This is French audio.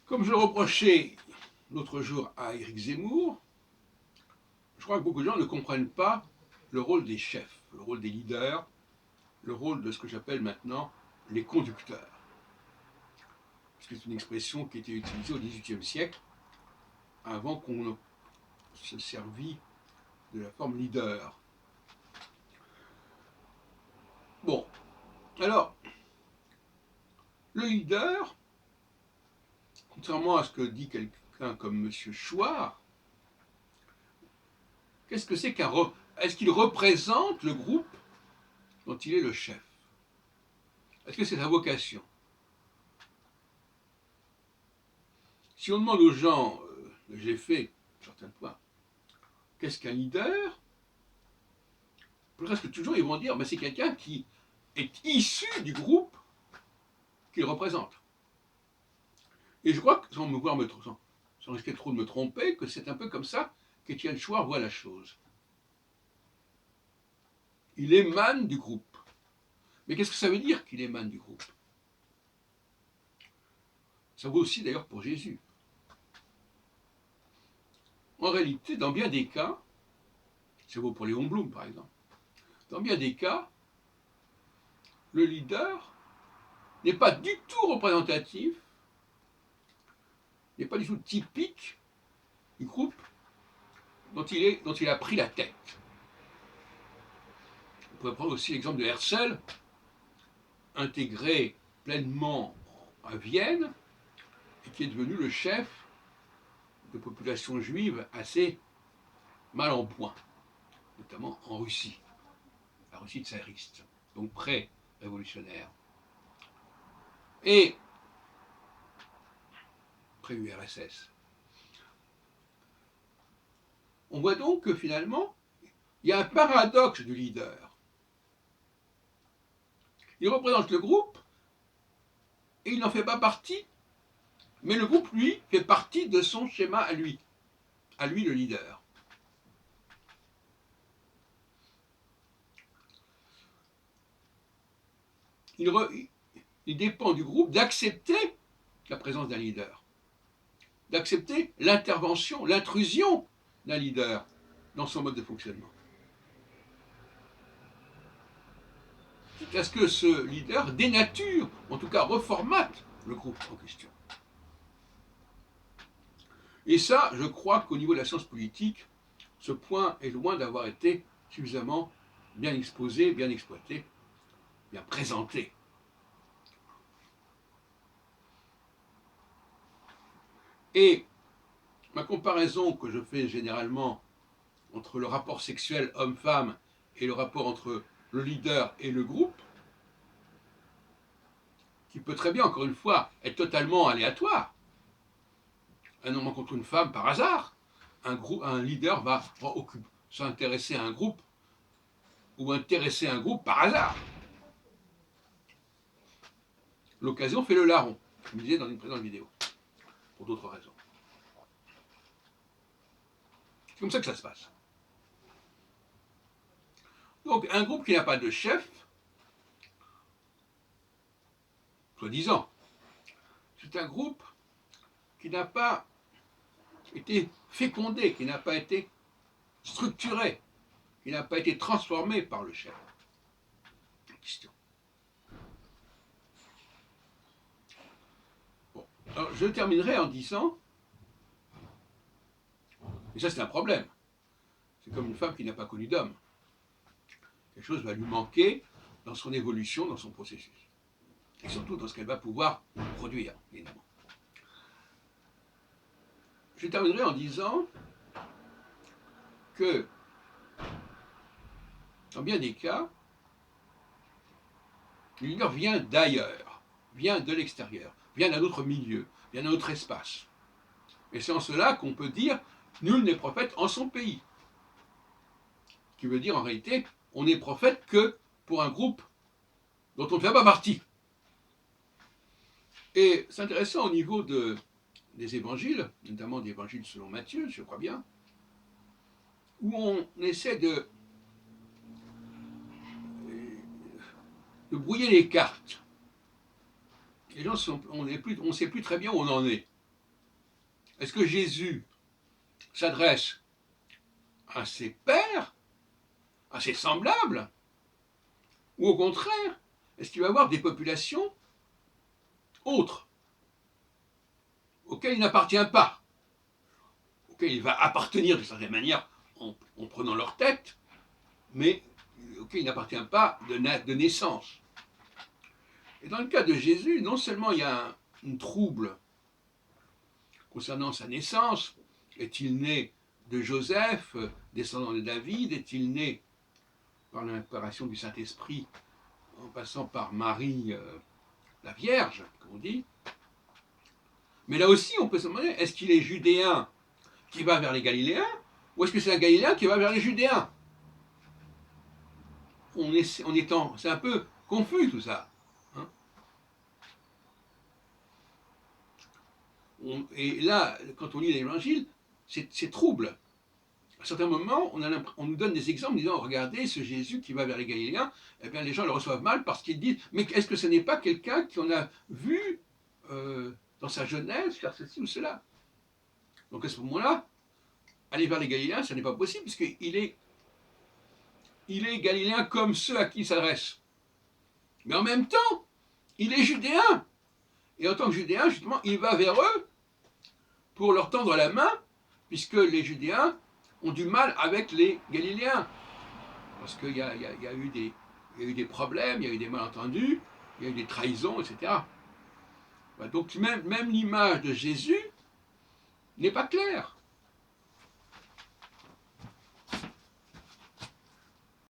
Comme je le reprochais l'autre jour à Éric Zemmour, je crois que beaucoup de gens ne comprennent pas le rôle des chefs, le rôle des leaders, le rôle de ce que j'appelle maintenant les conducteurs. C'est une expression qui était utilisée au XVIIIe siècle, avant qu'on se servît de la forme leader. Bon, alors, le leader, contrairement à ce que dit quelqu'un comme M. Chouard, qu'est-ce que c'est qu'un... Est-ce qu'il représente le groupe dont il est le chef? Est-ce que c'est sa vocation? Si on demande aux gens, j'ai fait certains points, qu'est-ce qu'un leader? Presque toujours ils vont dire, c'est quelqu'un qui est issu du groupe qu'il représente. Et je crois que, sans risquer trop de me tromper, que c'est un peu comme ça qu'Étienne Chouard voit la chose. Il émane du groupe. Mais qu'est-ce que ça veut dire qu'il émane du groupe? Ça vaut aussi d'ailleurs pour Jésus. En réalité, dans bien des cas, ça vaut pour Léon Blum par exemple, dans bien des cas, le leader n'est pas du tout représentatif, n'est pas du tout typique du groupe dont il a pris la tête. On pourrait prendre aussi l'exemple de Herzl, intégré pleinement à Vienne, et qui est devenu le chef de populations juives assez mal en point, notamment en Russie, la Russie tsariste, donc pré-révolutionnaire, et pré-URSS. On voit donc que finalement, il y a un paradoxe du leader. Il représente le groupe et il n'en fait pas partie, mais le groupe, lui, fait partie de son schéma à lui le leader. Il dépend du groupe d'accepter la présence d'un leader, d'accepter l'intervention, l'intrusion d'un leader dans son mode de fonctionnement. Est-ce que ce leader dénature, en tout cas reformate le groupe en question? Et ça, je crois qu'au niveau de la science politique, ce point est loin d'avoir été suffisamment bien exposé, bien exploité, bien présenté. Et ma comparaison que je fais généralement entre le rapport sexuel homme-femme et le rapport entre le leader et le groupe, qui peut très bien, encore une fois, être totalement aléatoire. Un homme rencontre une femme par hasard, un leader va s'intéresser à un groupe ou intéresser un groupe par hasard. L'occasion fait le larron, comme je disais dans une précédente vidéo, pour d'autres raisons. C'est comme ça que ça se passe. Donc un groupe qui n'a pas de chef, soi-disant, c'est un groupe qui n'a pas été fécondé, qui n'a pas été structuré, qui n'a pas été transformé par le chef. Question. Bon. Alors, je terminerai en disant, et ça c'est un problème, c'est comme une femme qui n'a pas connu d'homme. Quelque chose va lui manquer dans son évolution, dans son processus. Et surtout dans ce qu'elle va pouvoir produire, évidemment. Je terminerai en disant que, dans bien des cas, le leader vient d'ailleurs, vient de l'extérieur, vient d'un autre milieu, vient d'un autre espace. Et c'est en cela qu'on peut dire « nul n'est prophète en son pays ». Ce qui veut dire en réalité, on n'est prophète que pour un groupe dont on ne fait pas partie. Et c'est intéressant au niveau des évangiles, notamment des évangiles selon Matthieu, je crois bien, où on essaie de brouiller les cartes. Les gens on ne sait plus très bien où on en est. Est-ce que Jésus s'adresse à ses pairs, à ses semblables, ou au contraire, est-ce qu'il va avoir des populations autres, auxquelles il n'appartient pas, auxquelles il va appartenir de certaine manière en prenant leur tête, mais auxquelles il n'appartient pas de naissance. Et dans le cas de Jésus, non seulement il y a un trouble concernant sa naissance, est-il né de Joseph, descendant de David, est-il né par l'inspiration du Saint-Esprit en passant par Marie, la Vierge, comme on dit. Mais là aussi, on peut se demander, est-ce qu'il est judéen qui va vers les Galiléens, ou est-ce que c'est un Galiléen qui va vers les Judéens? C'est un peu confus tout ça. Hein. Et là, quand on lit l'Évangile, c'est trouble. À certains moments, on nous donne des exemples disant, regardez, ce Jésus qui va vers les Galiléens, eh bien les gens le reçoivent mal parce qu'ils disent, mais est-ce que ce n'est pas quelqu'un qu'on a vu dans sa jeunesse faire ceci ou cela? Donc à ce moment-là, aller vers les Galiléens, ce n'est pas possible, puisqu'il est galiléen comme ceux à qui il s'adresse. Mais en même temps, il est judéen. Et en tant que judéen, justement, il va vers eux pour leur tendre la main, puisque les Judéens ont du mal avec les Galiléens. Parce qu'il y a eu des problèmes, il y a eu des malentendus, il y a eu des trahisons, etc. Donc même l'image de Jésus n'est pas claire.